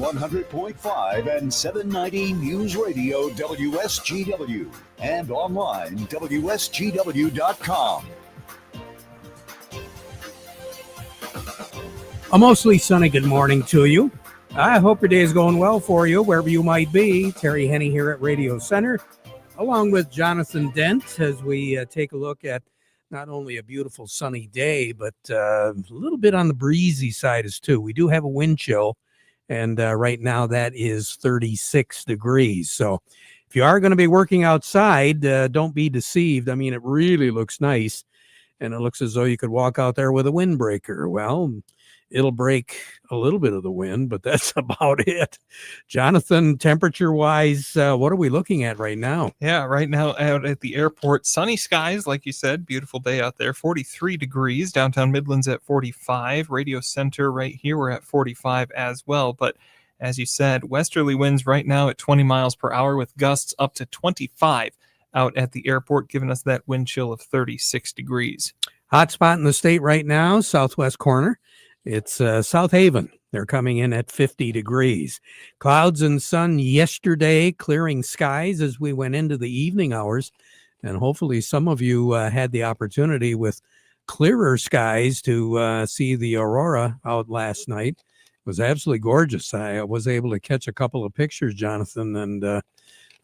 100.5 and 790 News Radio WSGW and online WSGW.com. A mostly sunny good morning to you. I hope your day is going well for you, wherever you might be. Terry Henne here at Radio Center, along with Jonathan Dent, as we take a look at not only a beautiful sunny day, but a little bit on the breezy side as too. We do have a wind chill, and right now that is 36 degrees. So if you are going to be working outside, don't be deceived. I mean, it really looks nice, and it looks as though you could walk out there with a windbreaker. Well, it'll break a little bit of the wind, but that's about it. Jonathan, temperature-wise, what are we looking at right now? Yeah, right now out at the airport, sunny skies, like you said, beautiful day out there, 43 degrees, downtown Midland's at 45, Radio Center right here, we're at 45 as well, but as you said, westerly winds right now at 20 miles per hour with gusts up to 25 out at the airport, giving us that wind chill of 36 degrees. Hot spot in the state right now, southwest corner. It's South Haven. They're coming in at 50 degrees. Clouds and sun yesterday, clearing skies as we went into the evening hours. And hopefully some of you had the opportunity with clearer skies to see the aurora out last night. It was absolutely gorgeous. I was able to catch a couple of pictures, Jonathan, and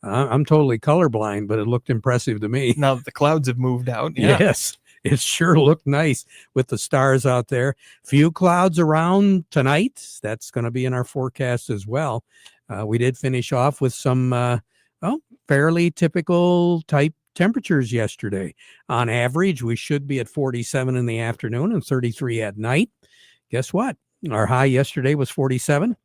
I'm totally colorblind, but it looked impressive to me. Now that the clouds have moved out. Yeah. Yes. It sure looked nice with the stars out there. Few clouds around tonight. That's going to be in our forecast as well. We did finish off with some fairly typical type temperatures yesterday. On average, we should be at 47 in the afternoon and 33 at night. Guess what? Our high yesterday was 47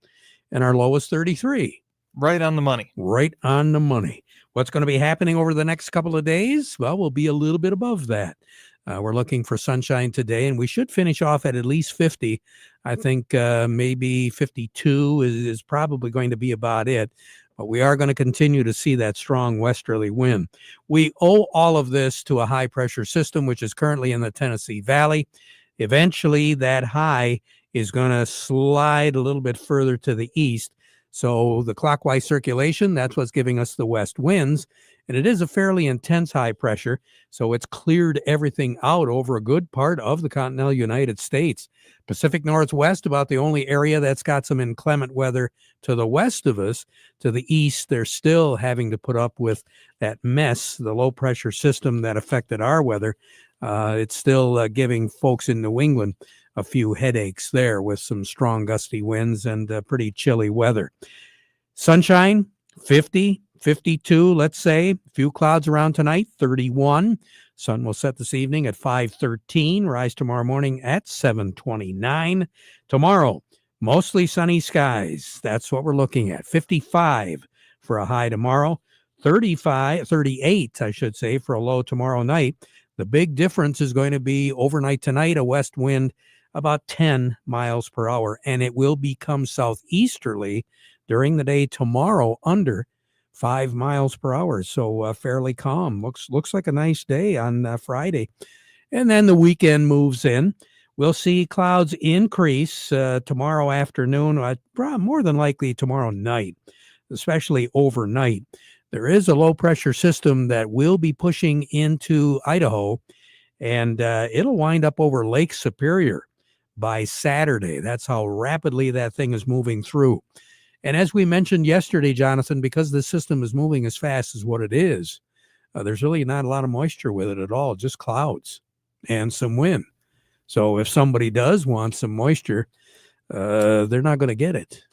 and our low was 33. Right on the money. Right on the money. What's going to be happening over the next couple of days? Well, we'll be a little bit above that. We're looking for sunshine today, and we should finish off at least 50. I think maybe 52 is probably going to be about it. But we are going to continue to see that strong westerly wind. We owe all of this to a high-pressure system, which is currently in the Tennessee Valley. Eventually, that high is going to slide a little bit further to the east. So the clockwise circulation, that's what's giving us the west winds. And it is a fairly intense high pressure, so it's cleared everything out over a good part of the continental United States. Pacific Northwest, about the only area that's got some inclement weather to the west of us. To the east, they're still having to put up with that mess, the low pressure system that affected our weather. It's still giving folks in New England a few headaches there with some strong gusty winds and pretty chilly weather. Sunshine, 50, 52, let's say. A few clouds around tonight, 31. Sun will set this evening at 5:13, rise tomorrow morning at 7:29. Tomorrow, mostly sunny skies. That's what we're looking at. 55 for a high tomorrow, 38, I should say, for a low tomorrow night. The big difference is going to be overnight tonight, a west wind about 10 miles per hour, and it will become southeasterly during the day tomorrow under 5 miles per hour. So fairly calm. Looks like a nice day on Friday. And then the weekend moves in. We'll see clouds increase tomorrow afternoon, more than likely tomorrow night, especially overnight. There is a low pressure system that will be pushing into Idaho, and it'll wind up over Lake Superior by Saturday. That's how rapidly that thing is moving through. And as we mentioned yesterday, Jonathan, because the system is moving as fast as what it is, there's really not a lot of moisture with it at all, just clouds and some wind. So if somebody does want some moisture, they're not going to get it,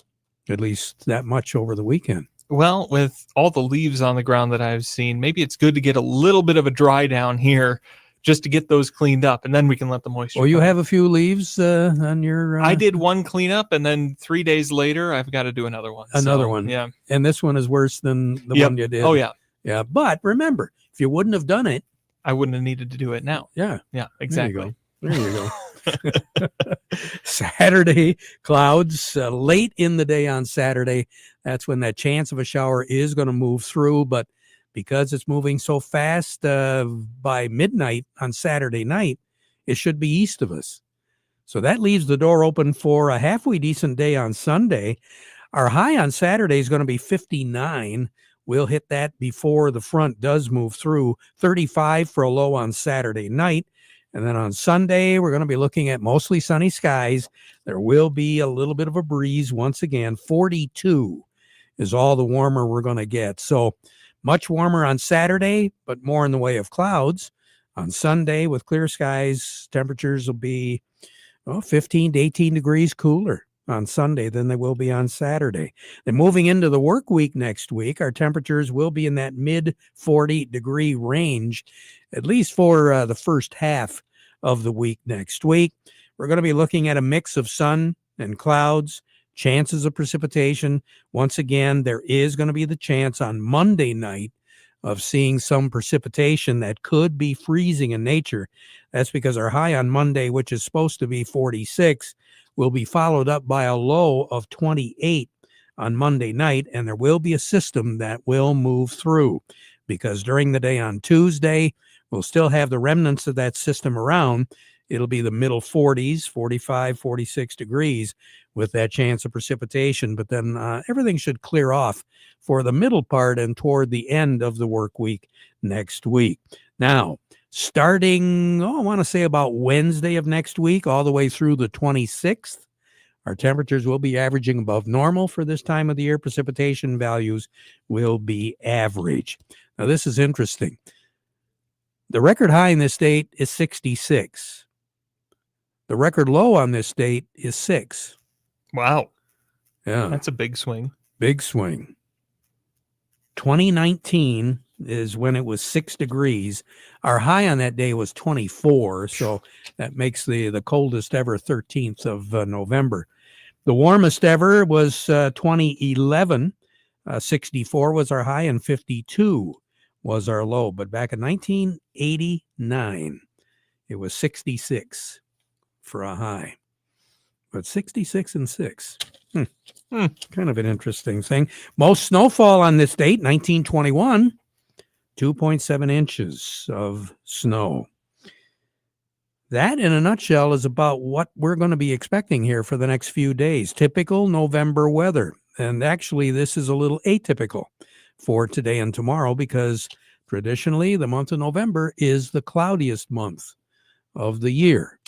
at least that much over the weekend. Well, with all the leaves on the ground that I've seen, maybe it's good to get a little bit of a dry down here just to get those cleaned up, and then we can let the moisture. Well, you have a few leaves on your... I did one cleanup, and then 3 days later, I've got to do another one. Another one. Yeah. And this one is worse than the one you did. Oh, yeah. Yeah, but remember, if you wouldn't have done it... I wouldn't have needed to do it now. Yeah. Yeah, exactly. There you go. Saturday, clouds late in the day on Saturday. That's when that chance of a shower is going to move through, but because it's moving so fast, by midnight on Saturday night, it should be east of us. So that leaves the door open for a halfway decent day on Sunday. Our high on Saturday is going to be 59. We'll hit that before the front does move through. 35 for a low on Saturday night. And then on Sunday, we're going to be looking at mostly sunny skies. There will be a little bit of a breeze once again. 42 is all the warmer we're going to get. So much warmer on Saturday, but more in the way of clouds. On Sunday, with clear skies, temperatures will be 15 to 18 degrees cooler on Sunday than they will be on Saturday. Then moving into the work week next week, our temperatures will be in that mid 40 degree range, at least for the first half of the week next week. We're going to be looking at a mix of sun and clouds, chances of precipitation. Once again, there is going to be the chance on Monday night of seeing some precipitation that could be freezing in nature. That's because our high on Monday, which is supposed to be 46, will be followed up by a low of 28 on Monday night, and there will be a system that will move through because during the day on Tuesday, we'll still have the remnants of that system around. It'll be the middle 40s, 45, 46 degrees with that chance of precipitation, but then everything should clear off for the middle part and toward the end of the work week next week. Now, starting, I want to say about Wednesday of next week, all the way through the 26th, our temperatures will be averaging above normal for this time of the year. Precipitation values will be average. Now, this is interesting. The record high in this state is 66. The record low on this date is 6. Wow. Yeah. That's a big swing. Big swing. 2019 is when it was 6 degrees. Our high on that day was 24, so that makes the coldest ever 13th of November. The warmest ever was 2011. 64 was our high and 52 was our low. But back in 1989, it was 66 for a high. But 66 and 6. Kind of an interesting thing. Most snowfall on this date, 1921, 2.7 inches of snow. That, in a nutshell, is about what we're going to be expecting here for the next few days. Typical November weather. And actually, this is a little atypical for today and tomorrow because traditionally the month of November is the cloudiest month of the year.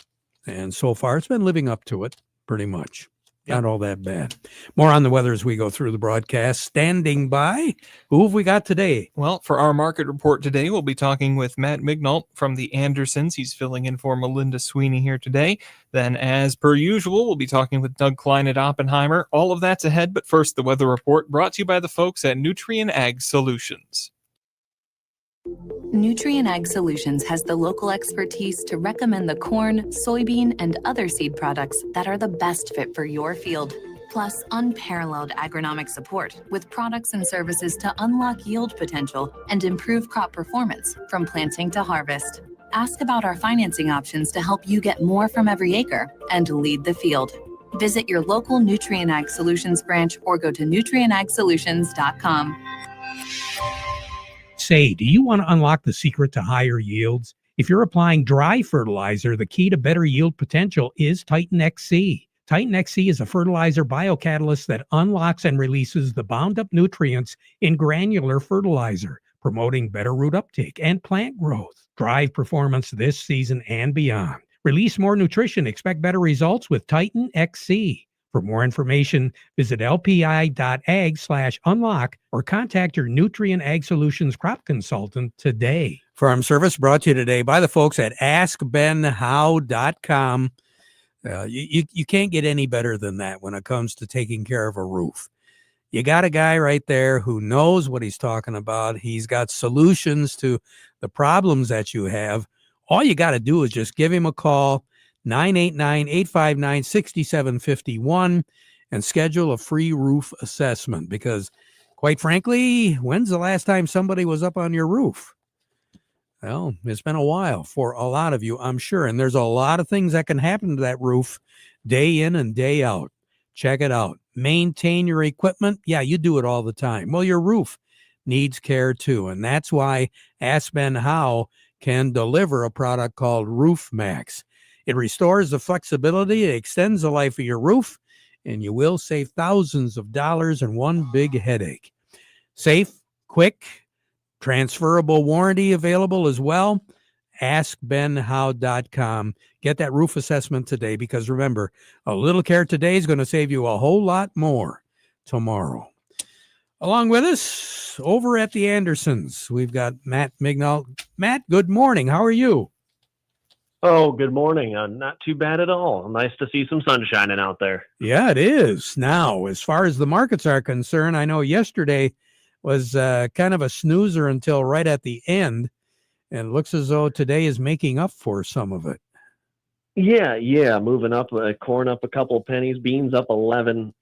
And so far, it's been living up to it pretty much. Not all that bad. More on the weather as we go through the broadcast. Standing by, who have we got today? Well, for our market report today, we'll be talking with Matt Mignault from the Andersons. He's filling in for Melinda Sweeney here today. Then, as per usual, we'll be talking with Doug Klein at Oppenheimer. All of that's ahead, but first, the weather report brought to you by the folks at Nutrien Ag Solutions. Nutrien Ag Solutions has the local expertise to recommend the corn, soybean, and other seed products that are the best fit for your field. Plus, unparalleled agronomic support with products and services to unlock yield potential and improve crop performance from planting to harvest. Ask about our financing options to help you get more from every acre and lead the field. Visit your local Nutrien Ag Solutions branch or go to nutrienagsolutions.com. Say, do you want to unlock the secret to higher yields? If you're applying dry fertilizer, the key to better yield potential is Titan XC. Titan XC is a fertilizer biocatalyst that unlocks and releases the bound-up nutrients in granular fertilizer, promoting better root uptake and plant growth. Drive performance this season and beyond. Release more nutrition. Expect better results with Titan XC. For more information, visit lpi.ag/unlock or contact your Nutrien Ag Solutions crop consultant today. Farm Service brought to you today by the folks at AskBenHow.com. You can't get any better than that when it comes to taking care of a roof. You got a guy right there who knows what he's talking about. He's got solutions to the problems that you have. All you got to do is just give him a call. 989-859-6751 and schedule a free roof assessment because, quite frankly, when's the last time somebody was up on your roof? Well, it's been a while for a lot of you, I'm sure, and there's a lot of things that can happen to that roof day in and day out. Check it out. Maintain your equipment. Yeah, you do it all the time. Well, your roof needs care too, and that's why Ask Ben How can deliver a product called Roof Max. It restores the flexibility, it extends the life of your roof, and you will save thousands of dollars in one big headache. Safe, quick, transferable warranty available as well. AskBenHow.com. Get that roof assessment today, because remember, a little care today is going to save you a whole lot more tomorrow. Along with us, over at the Andersons, we've got Matt Mignall. Matt, good morning. How are you? Oh, good morning. Not too bad at all. Nice to see some sun shining out there. Yeah, it is. Now, as far as the markets are concerned, I know yesterday was kind of a snoozer until right at the end, and it looks as though today is making up for some of it. Yeah, moving up. Corn up a couple of pennies, beans up 11.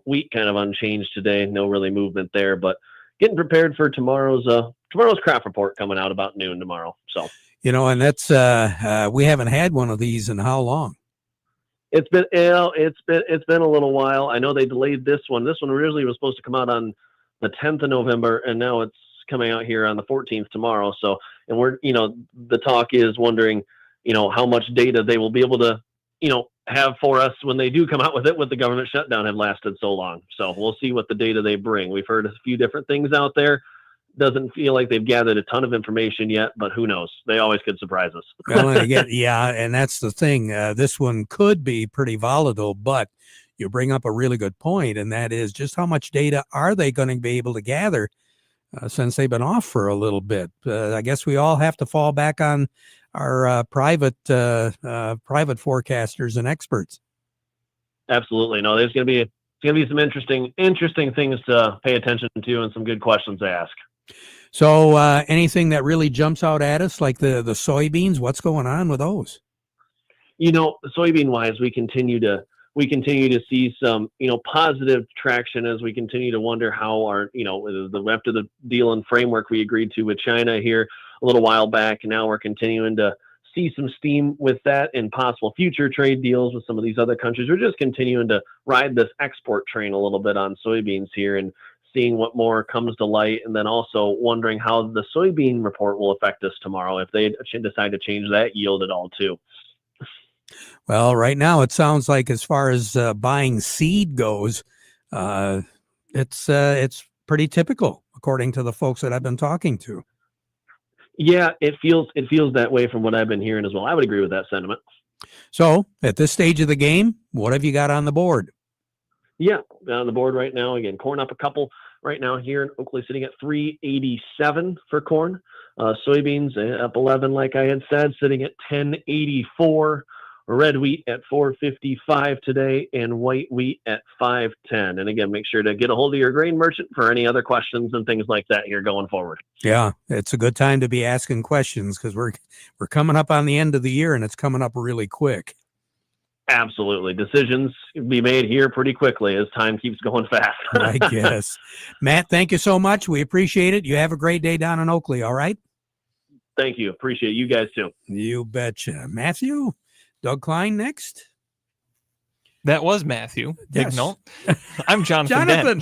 Wheat kind of unchanged today. No really movement there, but getting prepared for tomorrow's crop report coming out about noon tomorrow. So, and that's we haven't had one of these in how long? It's been a little while. I know they delayed this one. This one originally was supposed to come out on the 10th of November, and now it's coming out here on the 14th tomorrow. So, and we're, the talk is wondering, how much data they will be able to, have for us when they do come out with it, with the government shutdown have lasted so long. So we'll see what the data they bring. We've heard a few different things out there. Doesn't feel like they've gathered a ton of information yet, but who knows? They always could surprise us. Well, and again, yeah, and that's the thing. This one could be pretty volatile, but you bring up a really good point, and that is just how much data are they going to be able to gather since they've been off for a little bit? I guess we all have to fall back on our private forecasters and experts. Absolutely. No, there's going to be some interesting things to pay attention to and some good questions to ask. So anything that really jumps out at us, like the soybeans, what's going on with those? Soybean wise, we continue to see some, positive traction as we continue to wonder how our, after the deal and framework we agreed to with China here a little while back. Now we're continuing to see some steam with that and possible future trade deals with some of these other countries. We're just continuing to ride this export train a little bit on soybeans here and seeing what more comes to light. And then also wondering how the soybean report will affect us tomorrow if they decide to change that yield at all too. Well, right now it sounds like as far as buying seed goes, it's pretty typical according to the folks that I've been talking to. Yeah, it feels that way from what I've been hearing as well. I would agree with that sentiment. So at this stage of the game, what have you got on the board? Yeah, on the board right now, again, corn up a couple right now here in Oakley, sitting at 387 for corn. Soybeans up 11, like I had said, sitting at 1084. Red wheat at 455 today, and white wheat at 510. And again, make sure to get a hold of your grain merchant for any other questions and things like that here going forward. Yeah, it's a good time to be asking questions because we're coming up on the end of the year and it's coming up really quick. Absolutely. Decisions be made here pretty quickly as time keeps going fast. I guess. Matt, thank you so much. We appreciate it. You have a great day down in Oakley, all right? Thank you. Appreciate you guys too. You betcha. Matthew? Doug Klein next. That was Matthew. Yes. Mignall. I'm Jonathan.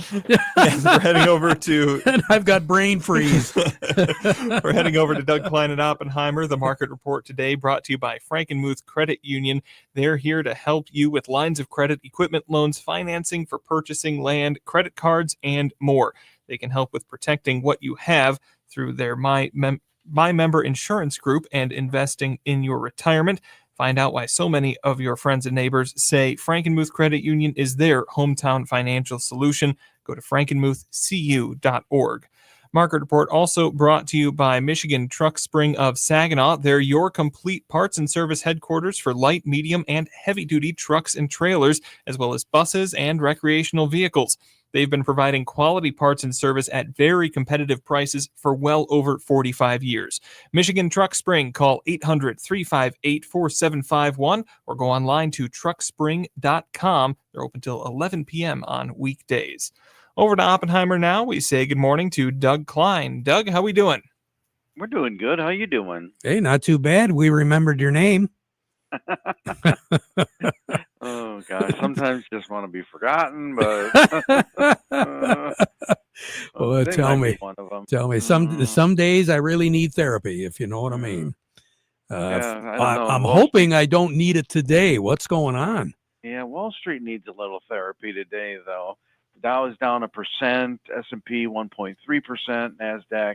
And we're heading over to... And I've got brain freeze. We're heading over to Doug Klein at Oppenheimer. The market report today brought to you by Frankenmuth Credit Union. They're here to help you with lines of credit, equipment loans, financing for purchasing land, credit cards, and more. They can help with protecting what you have through their My Member Insurance Group and investing in your retirement. Find out why so many of your friends and neighbors say Frankenmuth Credit Union is their hometown financial solution. Go to frankenmuthcu.org. Market report also brought to you by Michigan Truck Spring of Saginaw. They're your complete parts and service headquarters for light, medium, and heavy-duty trucks and trailers, as well as buses and recreational vehicles. They've been providing quality parts and service at very competitive prices for well over 45 years. Michigan Truck Spring, call 800-358-4751 or go online to truckspring.com. They're open till 11 p.m. on weekdays. Over to Oppenheimer now. We say good morning to Doug Klein. Doug, how we doing? We're doing good. How you doing? Hey, not too bad. We remembered your name. Oh gosh, sometimes you just want to be forgotten, but well, tell me. Some days I really need therapy, if you know what I mean. Yeah, I don't know. I'm hoping I don't need it today. What's going on? Yeah, Wall Wall Street needs a little therapy today, though. The Dow is down 1%, S&P 1.3%, NASDAQ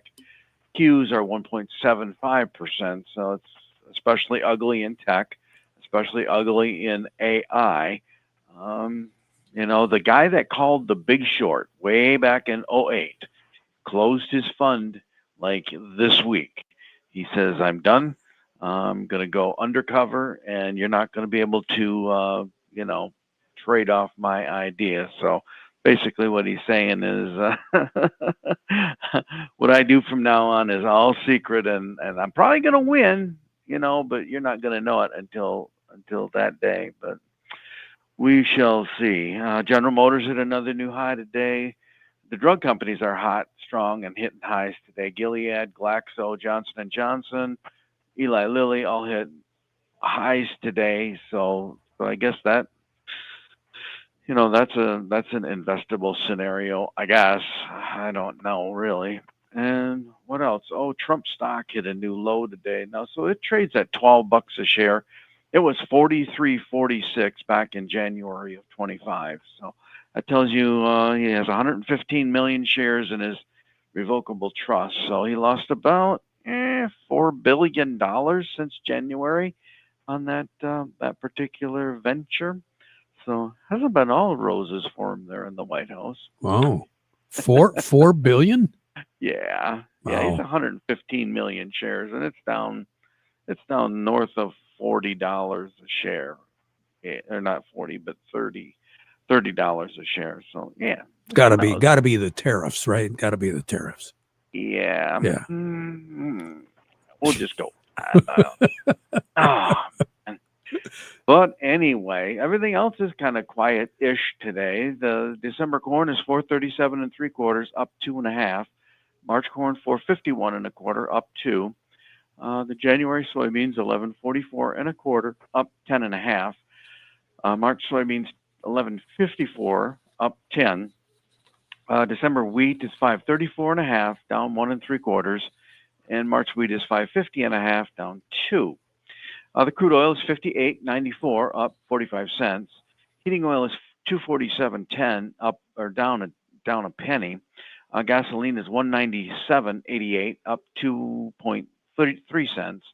Qs are 1.75%. So it's especially ugly in tech, especially ugly in AI. The guy that called the Big Short way back in 2008 closed his fund like this week. He says, I'm done. I'm going to go undercover, and you're not going to be able to, trade off my idea. So basically what he's saying is what I do from now on is all secret, and I'm probably going to win, but you're not going to know it until that day. But we shall see. General Motors hit another new high today. The drug companies are hot, strong, and hitting highs today. Gilead, Glaxo, Johnson & Johnson, Eli Lilly all hit highs today. So I guess that's an investable scenario, I guess. I don't know, really. And what else? Oh, Trump stock hit a new low today. Now, so it trades at $12 a share. It was $43.46 back in January of 25. So that tells you he has 115 million shares in his revocable trust. So he lost about $4 billion since January on that particular venture. So hasn't been all roses for him there in the White House. Wow, $4 billion. Yeah, Wow. He's 115 million shares, and it's down north of $40 a share, or not 40, but $30 a share. So yeah, Gotta be the tariffs, right? Gotta be the tariffs. Yeah. Yeah. Mm-hmm. We'll just go. But anyway, everything else is kind of quiet-ish today. The December corn is 437 3/4, up 2.5. March corn 451 1/4, up 2. The January soybeans 1144 1/4, up 10.5. March soybeans 1154, up 10. December wheat is 534 1/2, down 1 3/4, and March wheat is 550 1/2, down 2. The crude oil is 58.94, up 45 cents. Heating oil is 247.10, up or down a penny. Gasoline is 197.88, up 2.33 cents.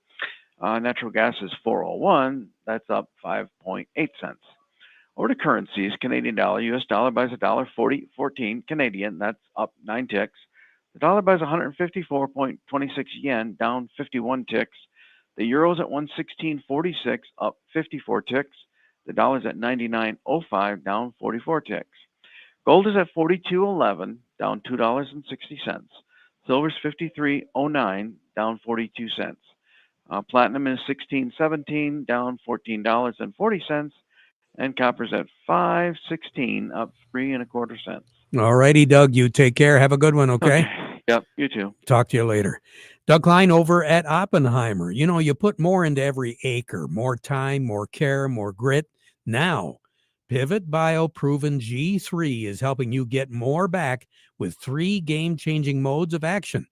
Natural gas is 401, that's up 5.8 cents. Over to currencies, Canadian dollar, US dollar buys $1.4014 Canadian, that's up 9 ticks. The dollar buys 154.26 yen, down 51 ticks. The euro's at 116.46, up 54 ticks. The dollar's at 99.05, down 44 ticks. Gold is at 42.11, down $2.60. Silver's 53.09, down 42 cents. Platinum is 16.17, down $14.40. And copper's at 5.16, up 3 1/4 cents. All righty, Doug. You take care. Have a good one, okay? Yep, you too. Talk to you later. Doug Klein over at Oppenheimer. You put more into every acre, more time, more care, more grit. Now, Pivot Bio Proven G3 is helping you get more back with 3 game-changing modes of action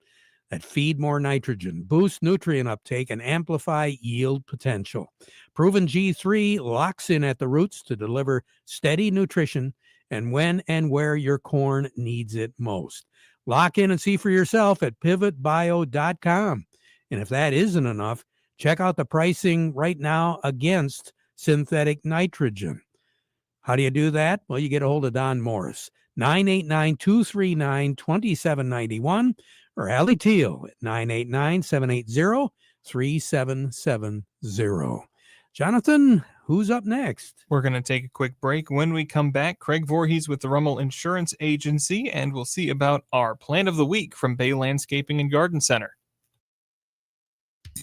that feed more nitrogen, boost nutrient uptake, and amplify yield potential. Proven G3 locks in at the roots to deliver steady nutrition and when and where your corn needs it most. Lock in and see for yourself at pivotbio.com. And if that isn't enough, check out the pricing right now against synthetic nitrogen. How do you do that? Well, you get a hold of Don Morris, 989-239-2791, or Allie Teal at 989-780-3770. Jonathan, who's up next? We're going to take a quick break. When we come back, Craig Voorhees with the Rummel Insurance Agency, and we'll see about our plant of the week from Bay Landscaping and Garden Center.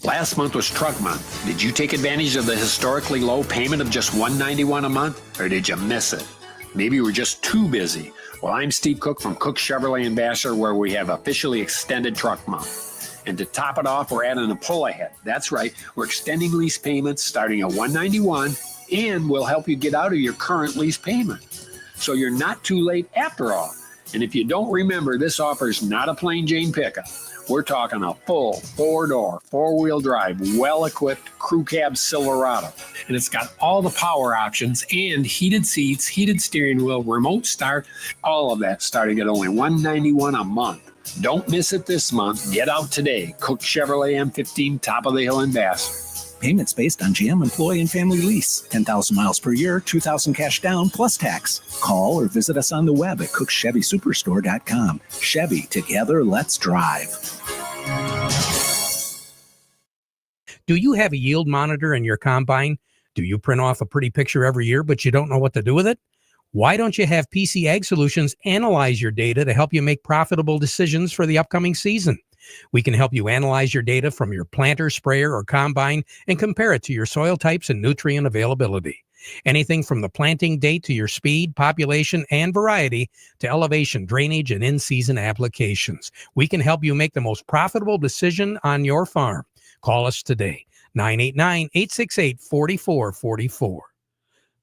Last month was Truck Month. Did you take advantage of the historically low payment of just $191 a month, or did you miss it? Maybe you were just too busy. Well, I'm Steve Cook from Cook Chevrolet Ambassador, where we have officially extended Truck Month. And to top it off, we're adding a pull ahead. That's right, we're extending lease payments starting at $191, and we'll help you get out of your current lease payment. So you're not too late after all. And if you don't remember, this offer is not a plain Jane pickup. We're talking a full 4-door, 4-wheel drive, well-equipped crew cab Silverado. And it's got all the power options and heated seats, heated steering wheel, remote start, all of that starting at only $191 a month. Don't miss it this month. Get out today. Cook Chevrolet M15, top of the hill in Vassar. Payments based on GM employee and family lease. 10,000 miles per year, $2,000 cash down plus tax. Call or visit us on the web at cookchevysuperstore.com. Chevy, together, let's drive. Do you have a yield monitor in your combine? Do you print off a pretty picture every year, but you don't know what to do with it? Why don't you have PC Ag Solutions analyze your data to help you make profitable decisions for the upcoming season? We can help you analyze your data from your planter, sprayer, or combine and compare it to your soil types and nutrient availability. Anything from the planting date to your speed, population, and variety to elevation, drainage, and in-season applications. We can help you make the most profitable decision on your farm. Call us today, 989-868-4444.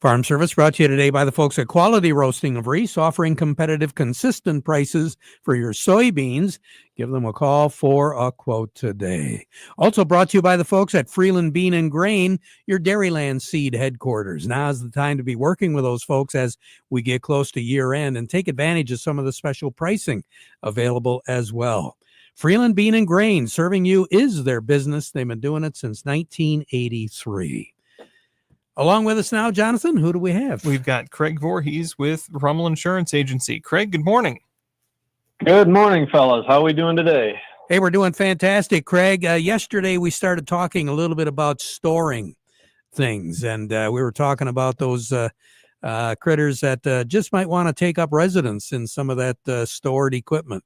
Farm Service brought to you today by the folks at Quality Roasting of Reese, offering competitive, consistent prices for your soybeans. Give them a call for a quote today. Also brought to you by the folks at Freeland Bean and Grain, your Dairyland seed headquarters. Now's the time to be working with those folks as we get close to year end and take advantage of some of the special pricing available as well. Freeland Bean and Grain, serving you is their business. They've been doing it since 1983. Along with us now, Jonathan, who do we have? We've got Craig Voorhees with Rummel Insurance Agency. Craig, good morning. Good morning, fellas. How are we doing today? Hey, we're doing fantastic, Craig. Yesterday, we started talking a little bit about storing things, and we were talking about those critters that just might want to take up residence in some of that stored equipment.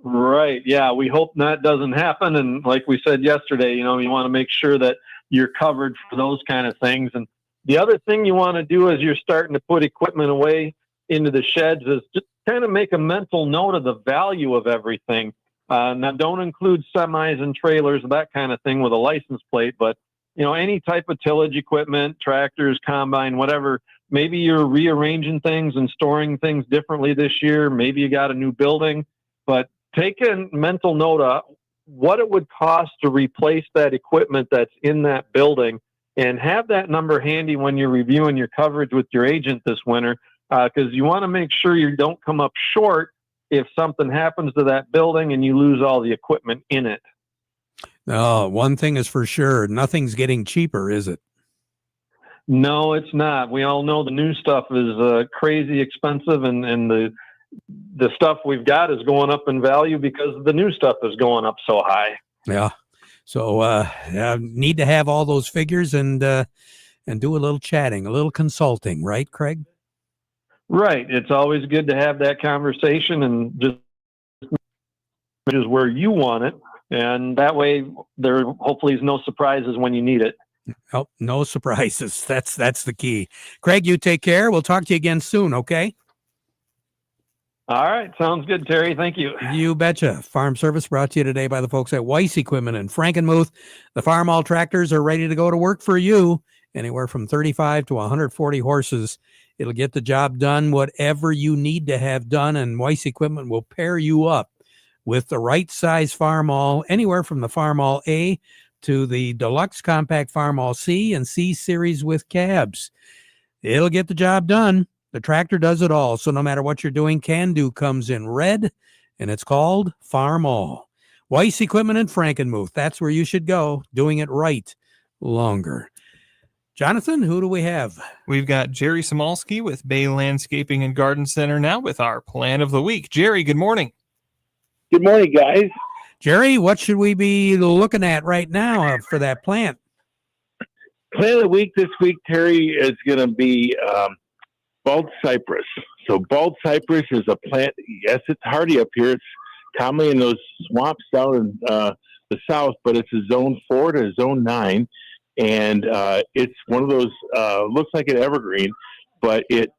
Right. Yeah, we hope that doesn't happen. And like we said yesterday, you want to make sure that you're covered for those kind of things. And the other thing you want to do as you're starting to put equipment away into the sheds is just kind of make a mental note of the value of everything. Now, don't include semis and trailers, that kind of thing with a license plate, but any type of tillage equipment, tractors, combine, whatever. Maybe you're rearranging things and storing things differently this year. Maybe you got a new building, but take a mental note of what it would cost to replace that equipment that's in that building, and have that number handy when you're reviewing your coverage with your agent this winter, because you want to make sure you don't come up short if something happens to that building and you lose all the equipment in it. Oh, one thing is for sure, nothing's getting cheaper, is it? No, it's not. We all know the new stuff is crazy expensive, and the stuff we've got is going up in value because the new stuff is going up so high. Yeah. So need to have all those figures and do a little chatting, a little consulting, right, Craig? Right. It's always good to have that conversation and just is where you want it. And that way there hopefully is no surprises when you need it. Oh, no surprises. That's the key. Craig, you take care. We'll talk to you again soon. Okay. All right. Sounds good, Terry. Thank you. You betcha. Farm Service brought to you today by the folks at Weiss Equipment in Frankenmuth. The Farm All tractors are ready to go to work for you. Anywhere from 35 to 140 horses. It'll get the job done, whatever you need to have done, and Weiss Equipment will pair you up with the right size Farm All, anywhere from the Farm All A to the Deluxe Compact Farm All C and C Series with cabs. It'll get the job done. The tractor does it all. So no matter what you're doing, Can Do comes in red, and it's called Farm All. Weiss Equipment in Frankenmuth. That's where you should go, doing it right longer. Jonathan, who do we have? We've got Jerry Samalski with Bay Landscaping and Garden Center now with our plan of the week. Jerry, good morning. Good morning, guys. Jerry, what should we be looking at right now for that plant? Plant of the week this week, Terry, is going to be bald cypress. So bald cypress is a plant. Yes, it's hardy up here. It's commonly in those swamps down in the south, but it's a zone 4 to zone 9. And it's one of those, looks like an evergreen, but it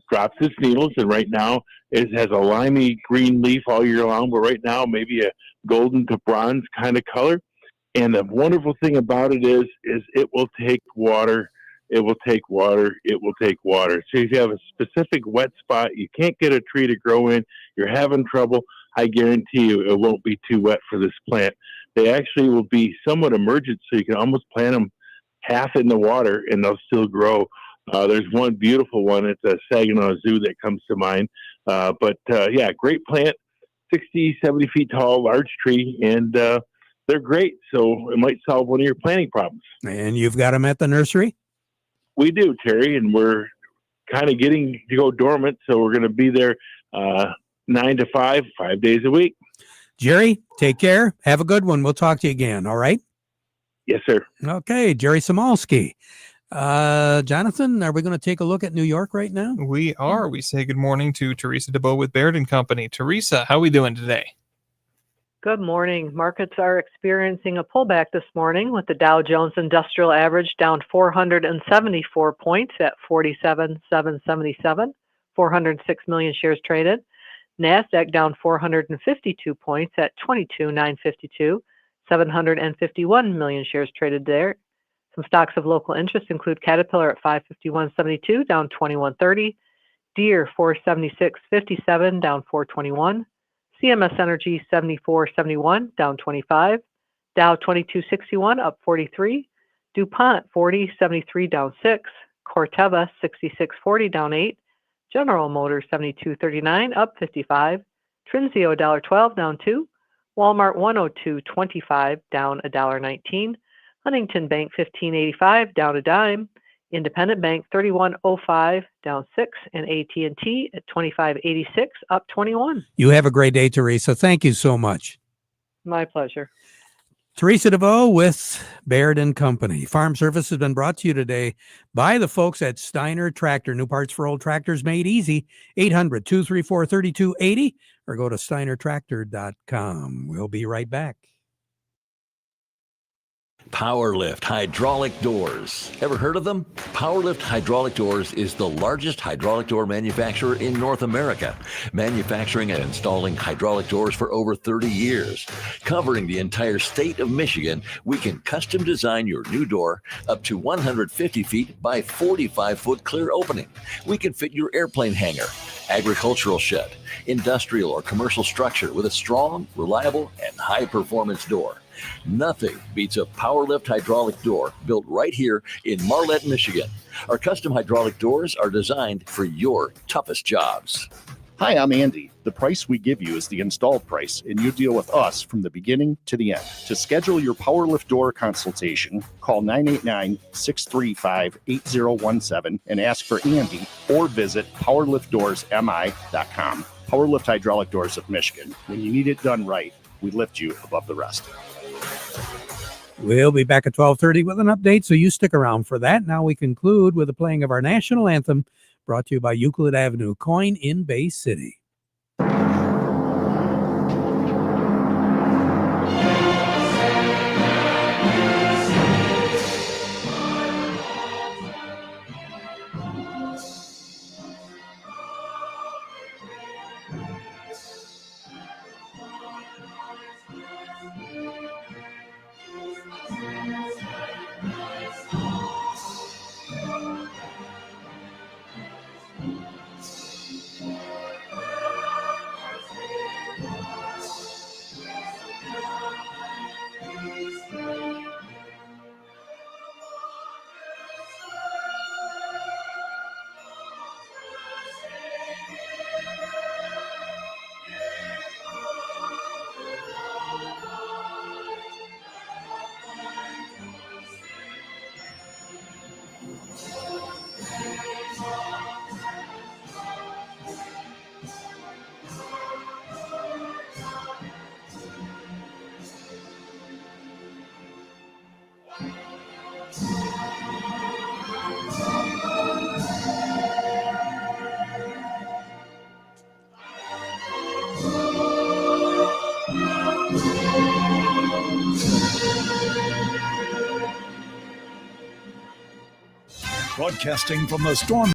drops its needles. And right now it has a limey green leaf all year long, but right now maybe a golden to bronze kind of color. And the wonderful thing about it is it will take water it will take water. It will take water. So if you have a specific wet spot, you can't get a tree to grow in, you're having trouble, I guarantee you it won't be too wet for this plant. They actually will be somewhat emergent, so you can almost plant them half in the water and they'll still grow. There's one beautiful one. It's a Saginaw Zoo that comes to mind. Yeah, great plant, 60, 70 feet tall, large tree, and they're great. So it might solve one of your planting problems. And you've got them at the nursery? We do, Terry, and we're kind of getting to go dormant, so we're going to be there 9 to 5 days a week. Jerry, take care. Have a good one. We'll talk to you again, all right? Yes, sir. Okay, Jerry Samolsky. Jonathan, are we going to take a look at New York right now? We are. We say good morning to Teresa DeBow with Baird & Company. Teresa, how are we doing today? Good morning. Markets are experiencing a pullback this morning with the Dow Jones Industrial Average down 474 points at 47,777, 406 million shares traded. NASDAQ down 452 points at 22,952, 751 million shares traded there. Some stocks of local interest include Caterpillar at 551.72, down 21.30, Deere 476.57, down 421, CMS Energy 74.71, down 25, Dow 22.61, up 43, DuPont 40.73, down 6, Corteva 66.40, down 8, General Motors 72.39, up 55, Trinzio $1.12, down 2, Walmart 102.25, down $1.19, Huntington Bank 15.85, down a dime, Independent Bank 31.05, down 6, and AT&T at 25.86, up 21. You have a great day, Teresa. Thank you so much. My pleasure. Teresa DeVoe with Baird & Company. Farm Service has been brought to you today by the folks at Steiner Tractor. New parts for old tractors made easy. 800-234-3280 or go to steinertractor.com. We'll be right back. Powerlift Hydraulic Doors. Ever heard of them? Powerlift Hydraulic Doors is the largest hydraulic door manufacturer in North America, manufacturing and installing hydraulic doors for over 30 years. Covering the entire state of Michigan, we can custom design your new door up to 150 feet by 45-foot clear opening. We can fit your airplane hangar, agricultural shed, industrial or commercial structure with a strong, reliable, and high-performance door. Nothing beats a Powerlift hydraulic door built right here in Marlette, Michigan. Our custom hydraulic doors are designed for your toughest jobs. Hi, I'm Andy. The price we give you is the installed price, and you deal with us from the beginning to the end. To schedule your Powerlift door consultation, call 989-635-8017 and ask for Andy, or visit powerliftdoorsmi.com. Powerlift Hydraulic Doors of Michigan. When you need it done right, we lift you above the rest. We'll be back at 12:30 with an update, so you stick around for that. Now we conclude with the playing of our national anthem, brought to you by Euclid Avenue Coin in Bay City. Broadcasting from the Storm